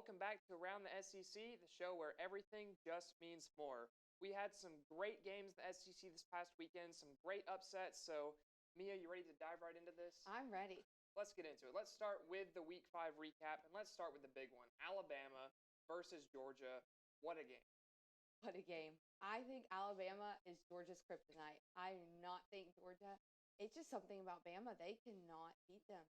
welcome back to Around the SEC, the show where everything just means more. We had some great games in the SEC this past weekend, some great upsets. So, Mia, you ready to dive right into this? I'm ready. Let's get into it. Let's start with the Week 5 recap, and let's start with the big one. Alabama versus Georgia. What a game. What a game. I think Alabama is Georgia's kryptonite. I do not think Georgia, it's just something about Bama. They cannot beat them.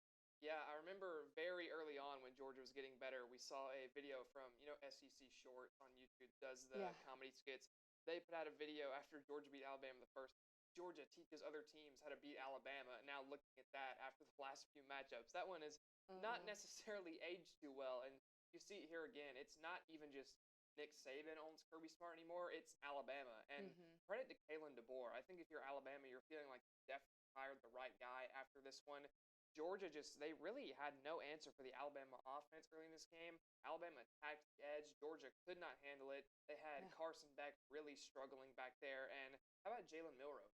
Yeah, I remember very early on when Georgia was getting better, we saw a video from, SEC Short on YouTube, does the comedy skits. They put out a video after Georgia beat Alabama the first. Georgia teaches other teams how to beat Alabama. And now looking at that after the last few matchups, that one is not necessarily aged too well. And you see it here again. It's not even just Nick Saban owns Kirby Smart anymore. It's Alabama. And credit to Kalen DeBoer. I think if you're Alabama, you're feeling like you definitely hired the right guy after this one. Georgia they really had no answer for the Alabama offense early in this game. Alabama attacked the edge. Georgia could not handle it. They had Carson Beck really struggling back there. And how about Jalen Milroe?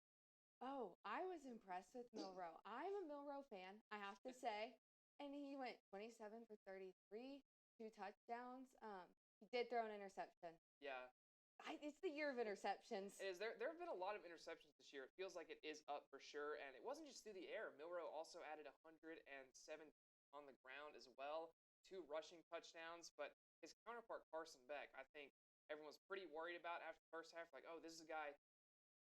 Oh, I was impressed with Milroe. I'm a Milroe fan, I have to say. And he went 27 for 33, 2 touchdowns. He did throw an interception. Yeah. It's the year of interceptions. It is. There have been a lot of interceptions this year. It feels like it is up for sure. And it wasn't just through the air. Milroe also added 107 on the ground as well. 2 rushing touchdowns. But his counterpart, Carson Beck, I think everyone was pretty worried about after the first half. Like, oh, this is a guy,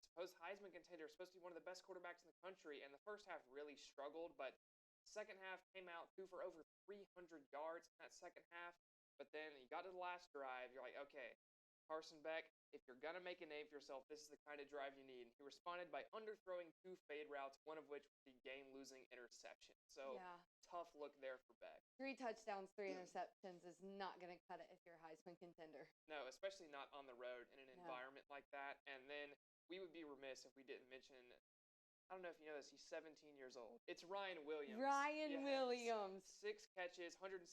supposed Heisman contender, supposed to be one of the best quarterbacks in the country. And the first half really struggled. But second half came out, threw for over 300 yards in that second half. But then you got to the last drive. You're like, okay, Carson Beck, if you're going to make a name for yourself, this is the kind of drive you need. He responded by underthrowing 2 fade routes, one of which was the game-losing interception. So, tough look there for Beck. 3 touchdowns, 3 interceptions is not going to cut it if you're a Heisman contender. No, especially not on the road in an environment like that. And then we would be remiss if we didn't mention, I don't know if you know this, he's 17 years old. It's Ryan Williams. Ryan Williams. 6 catches, 117,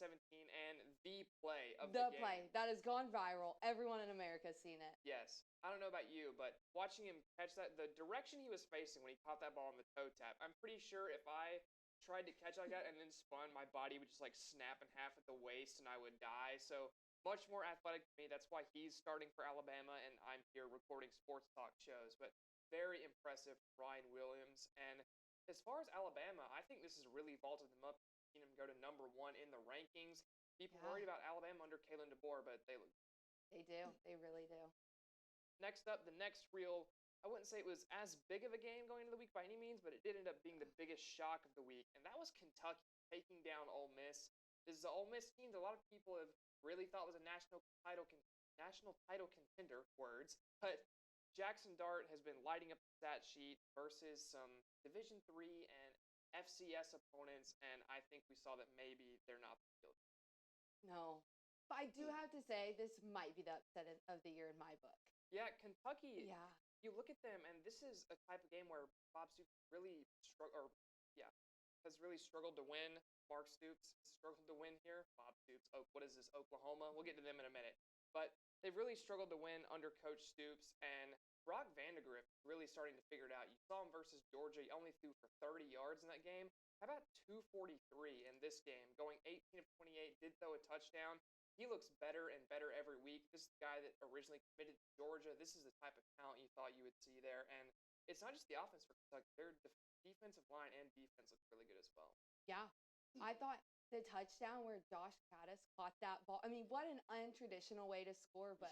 and the play of the game. Play. That has gone viral. Everyone in America has seen it. Yes. I don't know about you, but watching him catch that, the direction he was facing when he caught that ball on the toe tap, I'm pretty sure if I tried to catch like that and then spun, my body would just snap in half at the waist and I would die. So much more athletic to me. That's why he's starting for Alabama and I'm here recording sports talk shows. But very impressive, Ryan Williams. And as far as Alabama, I think this has really vaulted them up, seen them go to number 1 in the rankings. People worried about Alabama under Kalen DeBoer, but they look. They do. They really do. Next up, the next real, I wouldn't say it was as big of a game going into the week by any means, but it did end up being the biggest shock of the week, and that was Kentucky taking down Ole Miss. This is an Ole Miss team that a lot of people have really thought was a national title contender, but Jackson Dart has been lighting up the stat sheet versus some Division III and FCS opponents, and I think we saw that maybe they're not the field. No. But I do have to say, this might be the upset of the year in my book. Yeah, Kentucky, you look at them, and this is a type of game where Bob Stoops has really struggled to win. Mark Stoops struggled to win here. Bob Stoops, what is this, Oklahoma? We'll get to them in a minute. But they've really struggled to win under Coach Stoops, and Brock Vandagriff really starting to figure it out. You saw him versus Georgia. He only threw for 30 yards in that game. How about 243 in this game? Going 18 of 28, did throw a touchdown. He looks better and better every week. This is the guy that originally committed to Georgia. This is the type of talent you thought you would see there. And it's not just the offense for Kentucky. Their defensive line and defense look really good as well. Yeah. I thought the touchdown where Josh Caddis caught that ball. I mean, what an untraditional way to score, but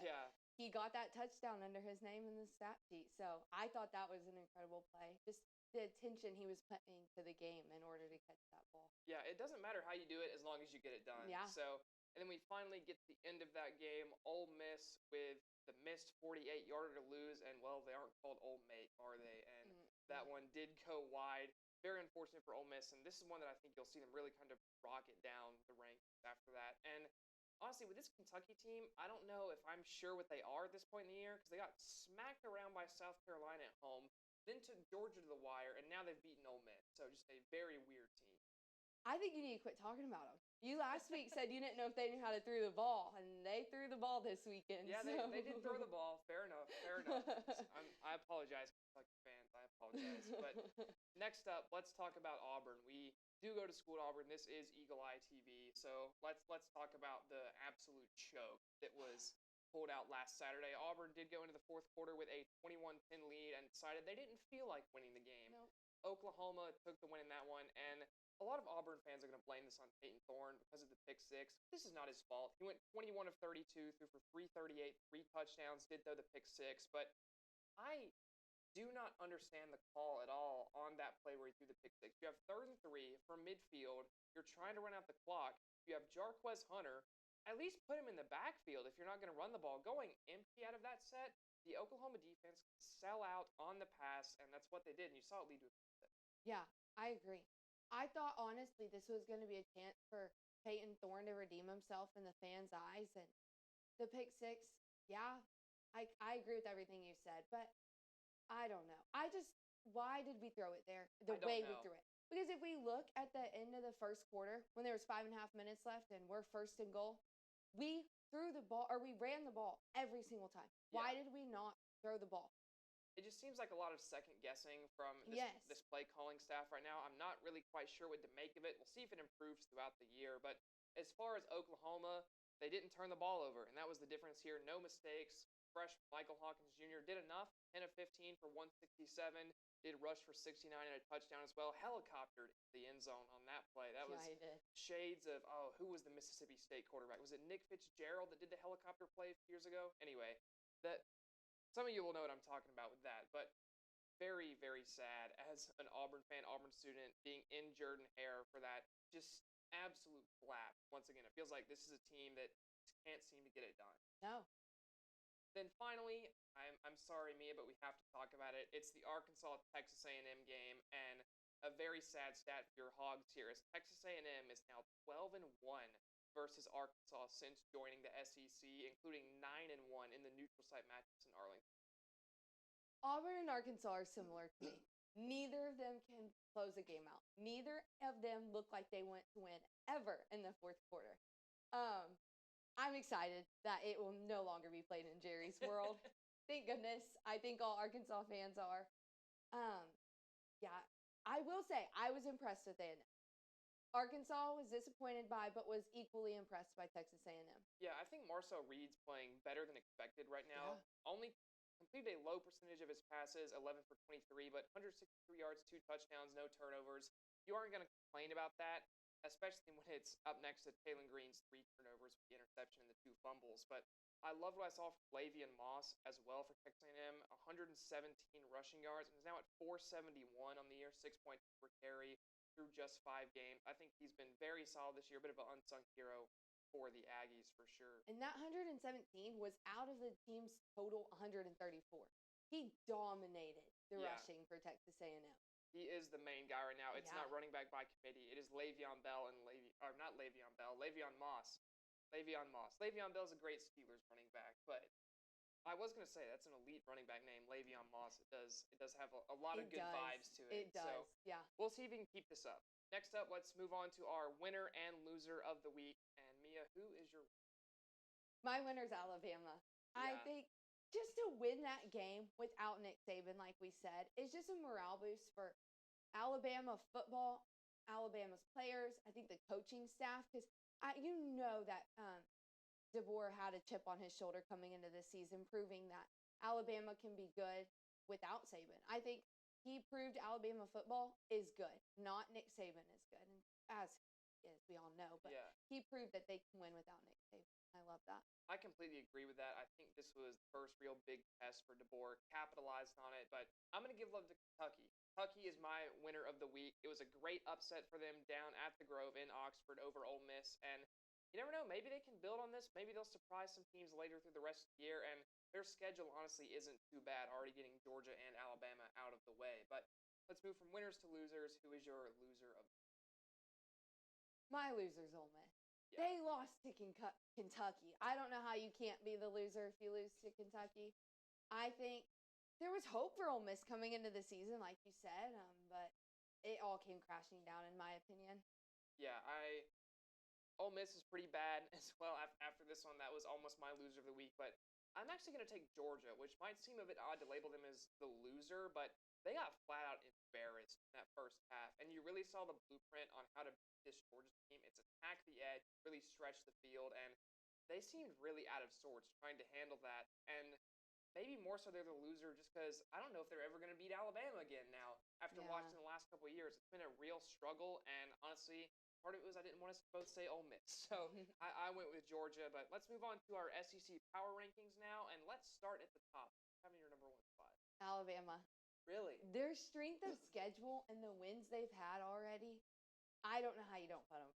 he got that touchdown under his name in the stat sheet. So I thought that was an incredible play. Just the attention he was putting to the game in order to catch that ball. Yeah, it doesn't matter how you do it as long as you get it done. Yeah. And then we finally get to the end of that game, Ole Miss with the missed 48-yarder to lose, and, well, they aren't called Ole Mate, are they? And that one did go wide. Very unfortunate for Ole Miss, and this is one that I think you'll see them really kind of rocket down the ranks after that. And honestly, with this Kentucky team, I don't know if I'm sure what they are at this point in the year because they got smacked around by South Carolina at home, then took Georgia to the wire, and now they've beaten Ole Miss. So just a very weird team. I think you need to quit talking about them. You last week said you didn't know if they knew how to throw the ball, and they threw the ball this weekend. Yeah, so. they did throw the ball. Fair enough. I apologize, Kentucky fans. I apologize. But next up, let's talk about Auburn. We do go to school at Auburn. This is Eagle Eye TV. So let's talk about the absolute choke that was pulled out last Saturday. Auburn did go into the fourth quarter with a 21-10 lead and decided they didn't feel like winning the game. Nope. Oklahoma took the win in that one, and a lot of Auburn fans are going to blame this on Peyton Thorne because of the pick six. This is not his fault. He went 21 of 32, threw for 338, 3 touchdowns, did throw the pick six. But I do not understand the call at all on that play where he threw the pick six. You have 3rd and 3 from midfield. You're trying to run out the clock. You have Jarquez Hunter. At least put him in the backfield if you're not going to run the ball. Going empty out of that set, the Oklahoma defense can sell out on the pass, and that's what they did. And you saw it lead to a pick six. Yeah, I agree. I thought, honestly, this was going to be a chance for Peyton Thorne to redeem himself in the fans' eyes. And the pick six, yeah, I agree with everything you said. But I don't know. Why did we throw it there the way we threw it? Because if we look at the end of the first quarter, when there was 5.5 minutes left and we're 1st and goal, we threw the ball, or we ran the ball every single time. Yeah. Why did we not throw the ball? It just seems like a lot of second guessing from this play calling staff right now. I'm not really quite sure what to make of it. We'll see if it improves throughout the year. But as far as Oklahoma, they didn't turn the ball over, and that was the difference here. No mistakes. Fresh Michael Hawkins Jr. did enough. 10 of 15 for 167. Did rush for 69 and a touchdown as well. Helicoptered the end zone on that play. That was shades of, who was the Mississippi State quarterback? Was it Nick Fitzgerald that did the helicopter play a few years ago? Anyway, some of you will know what I'm talking about with that, but very, very sad as an Auburn fan, Auburn student, being in Jordan-Hare for that just absolute flap. Once again, it feels like this is a team that can't seem to get it done. No. Then finally, I'm sorry, Mia, but we have to talk about it. It's the Arkansas-Texas A&M game, and a very sad stat for your Hogs here is Texas A&M is now 12-1 versus Arkansas since joining the SEC, including 9-1 in the neutral site matchups in Arlington. Auburn and Arkansas are similar to me. Neither of them can close a game out. Neither of them look like they went to win ever in the fourth quarter. I'm excited that it will no longer be played in Jerry's world. Thank goodness. I think all Arkansas fans are. Yeah, I will say I was impressed with A&M. Arkansas was disappointed by, but was equally impressed by Texas A&M. Yeah, I think Marcel Reed's playing better than expected right now. Yeah. Only completed a low percentage of his passes, 11 for 23, but 163 yards, 2 touchdowns, no turnovers. You aren't going to complain about that, especially when it's up next to Taylon Green's 3 turnovers with the interception and the 2 fumbles. But I loved what I saw from Le'Veon Moss as well for Texas A&M, 117 rushing yards, and is now at 471 on the year, 6.2 per carry through just 5 games. I think he's been very solid this year, a bit of an unsung hero for the Aggies for sure. And that 117 was out of the team's total 134. He dominated the rushing for Texas A&M. He is the main guy right now. It's not running back by committee. It is Le'Veon Bell and Le'Veon Moss. Le'Veon Bell's a great Steelers running back, but I was going to say that's an elite running back name, Le'Veon Moss. It does have a lot of good vibes to it. It does, so yeah. We'll see if we can keep this up. Next up, let's move on to our winner and loser of the week. And Mia, who is your winner? My winner's Alabama. Yeah. I think just to win that game without Nick Saban, like we said, is just a morale boost for Alabama football, Alabama's players, I think the coaching staff, because you know that DeBoer had a chip on his shoulder coming into this season, proving that Alabama can be good without Saban. I think he proved Alabama football is good, not Nick Saban is good, and as we all know, but he proved that they can win without Nick Saban. I love that. I completely agree with that. I think this was the first real big test for DeBoer, capitalized on it, but I'm going to give love to Kentucky. Kentucky is my winner of the week. It was a great upset for them down at the Grove in Oxford over Ole Miss, and you never know, maybe they can build on this. Maybe they'll surprise some teams later through the rest of the year, and their schedule honestly isn't too bad, already getting Georgia and Alabama out of the way. But let's move from winners to losers. Who is your loser of the week? My loser's Ole Miss. Yeah. They lost to Kentucky. I don't know how you can't be the loser if you lose to Kentucky. I think there was hope for Ole Miss coming into the season, like you said, but it all came crashing down, in my opinion. Yeah, Ole Miss is pretty bad as well. After this one, that was almost my loser of the week. But I'm actually going to take Georgia, which might seem a bit odd to label them as the loser, but they got flat out embarrassed in that first half. And you really saw the blueprint on how to beat this Georgia team. It's attack the edge, really stretch the field, and they seemed really out of sorts trying to handle that. And maybe more so they're the loser just because I don't know if they're ever going to beat Alabama again now. After watching the last couple of years, it's been a real struggle, and honestly, part of it was I didn't want us to both say Ole Miss. So I went with Georgia, but let's move on to our SEC power rankings now, and let's start at the top. Having your number one spot. Alabama. Really? Their strength of schedule and the wins they've had already, I don't know how you don't put them.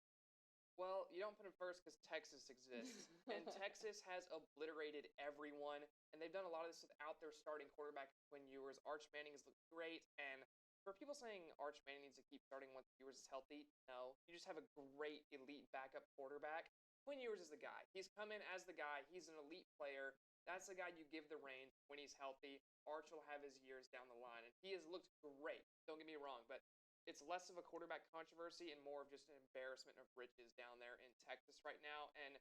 Well, you don't put them first because Texas exists. And Texas has obliterated everyone, and they've done a lot of this without their starting quarterback, Quinn Ewers. Arch Manning has looked great, and for people saying Arch Manning needs to keep starting once Ewers is healthy, no. You just have a great elite backup quarterback. Quinn Ewers is the guy. He's come in as the guy. He's an elite player. That's the guy you give the reins when he's healthy. Arch will have his years down the line, and he has looked great. Don't get me wrong, but it's less of a quarterback controversy and more of just an embarrassment of riches down there in Texas right now. And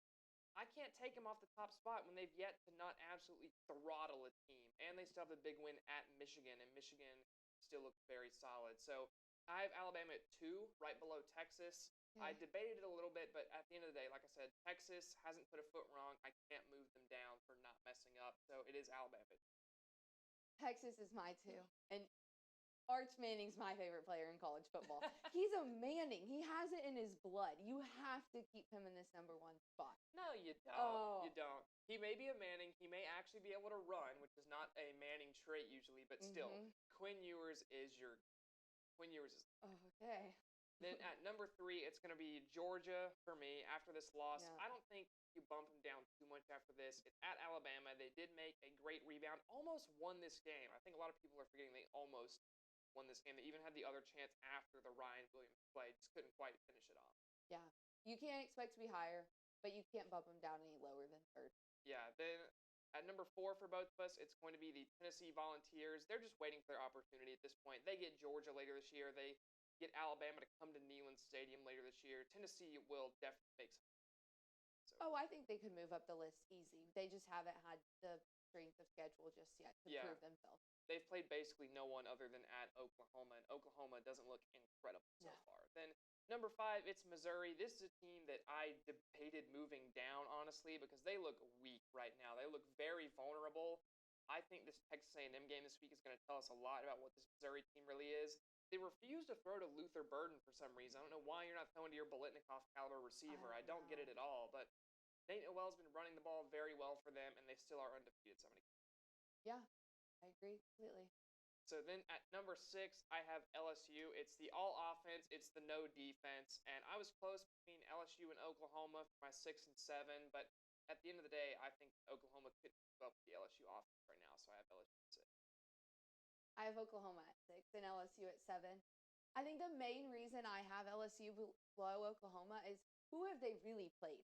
I can't take him off the top spot when they've yet to not absolutely throttle a team. And they still have the big win at Michigan, and Michigan still looks very solid. So I have Alabama at 2, right below Texas. I debated it a little bit, but at the end of the day, like I said, Texas hasn't put a foot wrong. I can't move them down for not messing up. So it is Alabama. Texas is my 2. And Arch Manning's my favorite player in college football. He's a Manning. He has it in his blood. You have to keep him in this number 1 spot. No, you don't. You don't. He may be a Manning. He may actually be able to run, which is not a Manning trait usually, but still, Quinn Ewers is your Quinn Ewers is. Okay. Then at number 3, it's going to be Georgia for me after this loss. Yeah. I don't think you bump them down too much after this. It's at Alabama. They did make a great rebound. Almost won this game. I think a lot of people are forgetting they almost won this game. They even had the other chance after the Ryan Williams play. Just couldn't quite finish it off. Yeah. You can't expect to be higher, but you can't bump them down any lower than 3rd. Yeah. Then at number 4 for both of us, it's going to be the Tennessee Volunteers. They're just waiting for their opportunity at this point. They get Georgia later this year. They get Alabama to come to Neyland Stadium later this year. Tennessee will definitely make some. So. I think they could move up the list easy. They just haven't had the strength of schedule just yet to prove themselves. They've played basically no one other than at Oklahoma, and Oklahoma doesn't look incredible so far. Then number 5, it's Missouri. This is a team that I debated moving down, honestly, because they look weak right now. They look very vulnerable. I think this Texas A&M game this week is going to tell us a lot about what this Missouri team really is. They refuse to throw to Luther Burden for some reason. I don't know why you're not throwing to your Biletnikoff caliber receiver. I don't get it at all. But Nate Noel's been running the ball very well for them, and they still are undefeated. Yeah, I agree completely. So then at number 6, I have LSU. It's the all offense. It's the no defense. And I was close between LSU and Oklahoma for my 6 and 7. But at the end of the day, I think Oklahoma could keep up with the LSU offense right now. So I have LSU at 6. I have Oklahoma at 6 and LSU at 7. I think the main reason I have LSU below Oklahoma is who have they really played?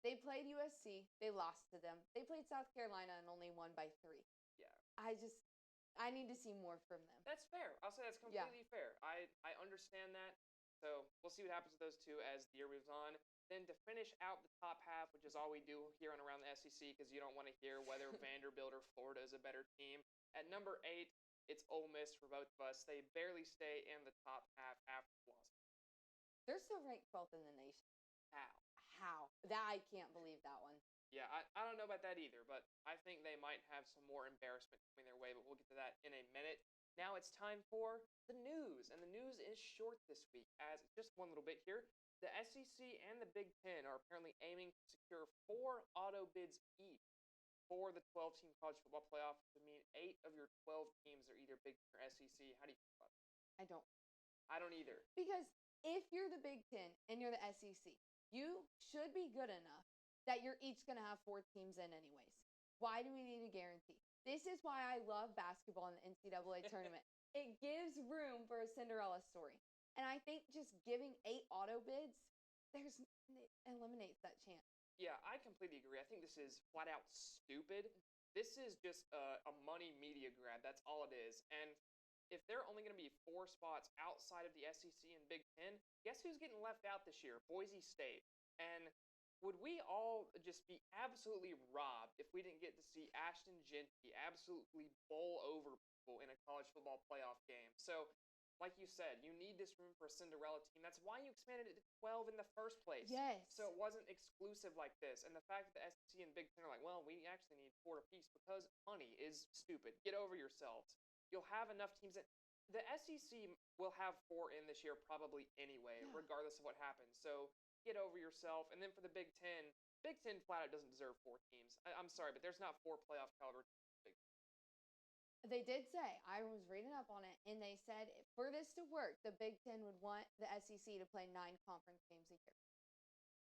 They played USC. They lost to them. They played South Carolina and only won by 3. Yeah. I need to see more from them. That's fair. I'll say that's completely fair. I understand that. So we'll see what happens with those two as the year moves on. Then to finish out the top half, which is all we do here on Around the SEC because you don't want to hear whether Vanderbilt or Florida is a better team. At number 8, it's Ole Miss for both of us. They barely stay in the top half after the loss. They're still ranked 12th in the nation. How? I can't believe that one. Yeah, I don't know about that either, but I think they might have some more embarrassment coming their way, but we'll get to that in a minute. Now it's time for the news, and the news is short this week, as just one little bit here. The SEC and the Big Ten are apparently aiming to secure 4 auto bids each for the 12-team college football playoff, which would mean 8 of your 12 teams are either Big Ten or SEC. How do you feel about that? I don't either. Because if you're the Big Ten and you're the SEC, you should be good enough that you're each going to have 4 teams in anyways. Why do we need a guarantee? This is why I love basketball in the NCAA tournament. It gives room for a Cinderella story. And I think just giving 8 auto bids, it eliminates that chance. Yeah, I completely agree. I think this is flat out stupid. This is just a money media grab. That's all it is. And if there are only going to be 4 spots outside of the SEC and Big Ten, guess who's getting left out this year? Boise State. And would we all just be absolutely robbed if we didn't get to see Ashton Genty absolutely bowl over people in a college football playoff game? So, like you said, you need this room for a Cinderella team. That's why you expanded it to 12 in the first place. Yes. So it wasn't exclusive like this. And the fact that the SEC and Big Ten are like, well, we actually need 4 apiece because money is stupid. Get over yourselves. You'll have enough teams that the SEC will have 4 in this year probably anyway, regardless of what happens. So get over yourself. And then for the Big Ten flat out doesn't deserve 4 teams. I'm sorry, but there's not 4 playoff caliber teams. They did say, I was reading up on it, and they said for this to work, the Big Ten would want the SEC to play 9 conference games a year.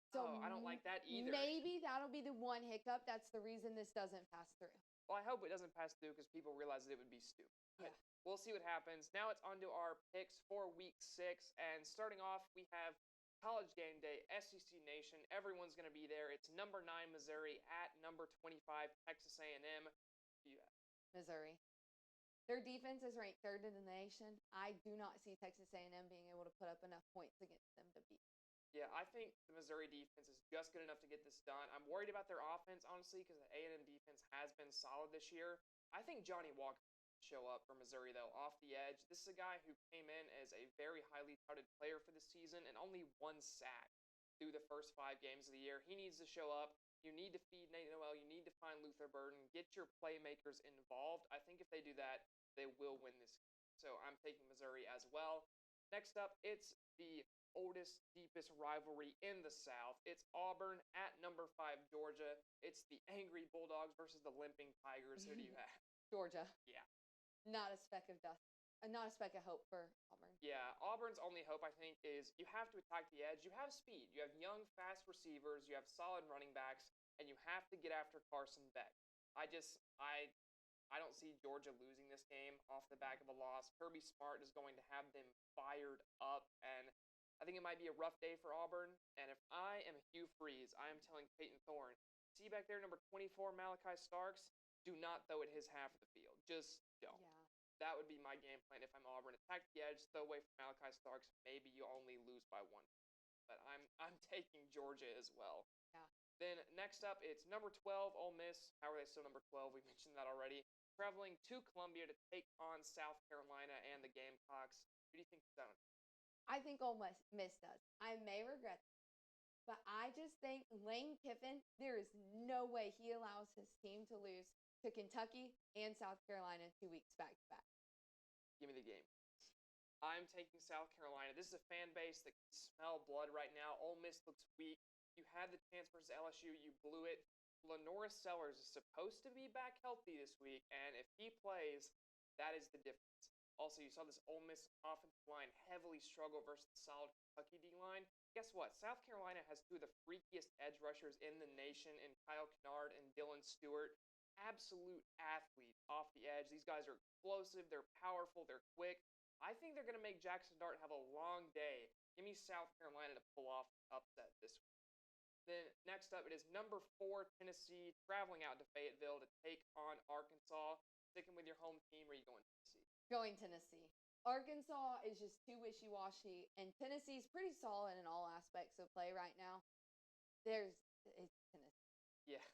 So I don't like that either. Maybe that'll be the one hiccup. That's the reason this doesn't pass through. Well, I hope it doesn't pass through because people realize that it would be stupid. But we'll see what happens. Now it's on to our picks for Week 6. And starting off, we have College Game Day, SEC Nation. Everyone's going to be there. It's number 9 Missouri at number 25 Texas A&M. Missouri. Their defense is ranked 3rd in the nation. I do not see Texas A&M being able to put up enough points against them to beat. Yeah, I think the Missouri defense is just good enough to get this done. I'm worried about their offense, honestly, because the A&M defense has been solid this year. I think Johnny Walker will show up for Missouri, though, off the edge. This is a guy who came in as a very highly touted player for the season and only 1 sack through the first 5 games of the year. He needs to show up. You need to feed Nate Noel. You need to find Luther Burden. Get your playmakers involved. I think if they do that, they will win this game. So I'm taking Missouri as well. Next up, it's the oldest, deepest rivalry in the South. It's Auburn at number 5 Georgia. It's the angry Bulldogs versus the limping Tigers. Who do you have? Georgia. Yeah. Not a speck of dust. Not a speck of hope for Auburn. Yeah, Auburn's only hope, I think, is you have to attack the edge. You have speed. You have young, fast receivers. You have solid running backs. And you have to get after Carson Beck. I don't see Georgia losing this game off the back of a loss. Kirby Smart is going to have them fired up, and I think it might be a rough day for Auburn. And if I am Hugh Freeze, I am telling Peyton Thorne, see back there, number 24, Malachi Starks, do not throw at his half of the field. Just don't. Yeah. That would be my game plan if I'm Auburn. Attack the edge, throw away from Malachi Starks. Maybe you only lose by 1. But I'm taking Georgia as well. Yeah. Then next up, it's number 12, Ole Miss. How are they still number 12? We mentioned that already. Traveling to Columbia to take on South Carolina and the Gamecocks. Who do you think is done? I think Ole Miss does. I may regret that, but I just think Lane Kiffin, there is no way he allows his team to lose to Kentucky and South Carolina 2 weeks back to back. Give me the game. I'm taking South Carolina. This is a fan base that can smell blood right now. Ole Miss looks weak. You had the chance versus LSU. You blew it. Lenora Sellers is supposed to be back healthy this week, and if he plays, that is the difference. Also, you saw this Ole Miss offensive line heavily struggle versus the solid Kentucky D-line. Guess what? South Carolina has 2 of the freakiest edge rushers in the nation in Kyle Kennard and Dylan Stewart. Absolute athletes off the edge. These guys are explosive. They're powerful. They're quick. I think they're going to make Jackson Dart have a long day. Give me South Carolina to pull off the upset this week. Then next up, it is number 4 Tennessee traveling out to Fayetteville to take on Arkansas. Sticking with your home team, or are you going Tennessee? Going Tennessee. Arkansas is just too wishy-washy, and Tennessee's pretty solid in all aspects of play right now. It's Tennessee. Yeah,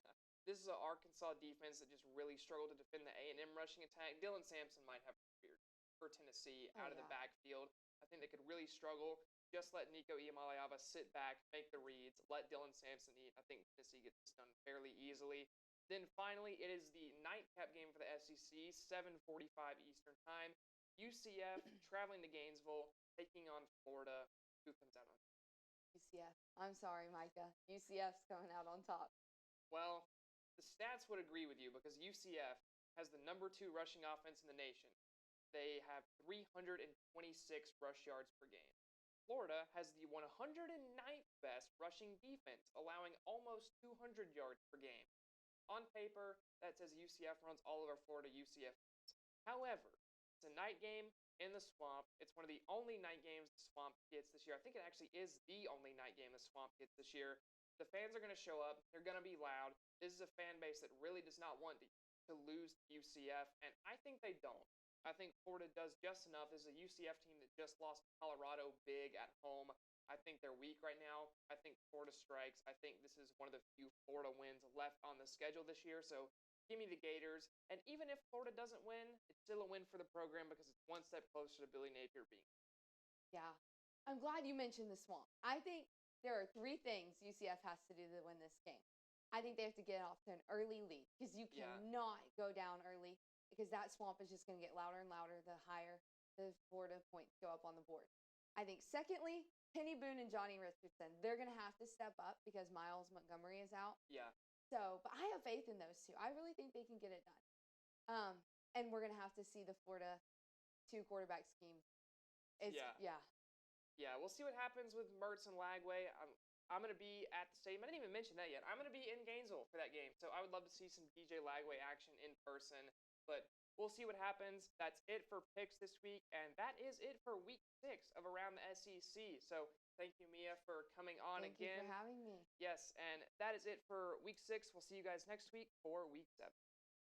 this is an Arkansas defense that just really struggled to defend the A&M rushing attack. Dylan Sampson might have feared for Tennessee out of the backfield. I think they could really struggle. Just let Nico Iamaleava sit back, make the reads, let Dylan Sampson eat. I think Tennessee gets this done fairly easily. Then finally, it is the nightcap game for the SEC, 7:45 Eastern Time. UCF traveling to Gainesville, taking on Florida. Who comes out on top? UCF. I'm sorry, Micah. UCF's coming out on top. Well, the stats would agree with you because UCF has the number 2 rushing offense in the nation. They have 326 rush yards per game. Florida has the 109th best rushing defense, allowing almost 200 yards per game. On paper, that says UCF runs all over Florida UCF. However, it's a night game in the Swamp. It's one of the only night games the Swamp gets this year. I think it actually is the only night game the Swamp gets this year. The fans are going to show up. They're going to be loud. This is a fan base that really does not want to lose to UCF, and I think they don't. I think Florida does just enough. This is a UCF team that just lost to Colorado big at home. I think they're weak right now. I think Florida strikes. I think this is one of the few Florida wins left on the schedule this year. So give me the Gators. And even if Florida doesn't win, it's still a win for the program because it's one step closer to Billy Napier being. Yeah. I'm glad you mentioned the Swamp. I think there are 3 things UCF has to do to win this game. I think they have to get off to an early lead because you cannot go down early because that Swamp is just going to get louder and louder the higher the Florida points go up on the board. I think secondly, Penny Boone and Johnny Richardson, they're going to have to step up because Miles Montgomery is out. Yeah. So, but I have faith in those 2. I really think they can get it done. And we're going to have to see the Florida 2 quarterback scheme. Yeah, we'll see what happens with Mertz and Lagway. I'm going to be at the stadium. I didn't even mention that yet. I'm going to be in Gainesville for that game. So I would love to see some DJ Lagway action in person. But we'll see what happens. That's it for picks this week. And that is it for week 6 of Around the SEC. So thank you, Mia, for coming on again. Thank you for having me. Yes, and that is it for week 6. We'll see you guys next week for week 7.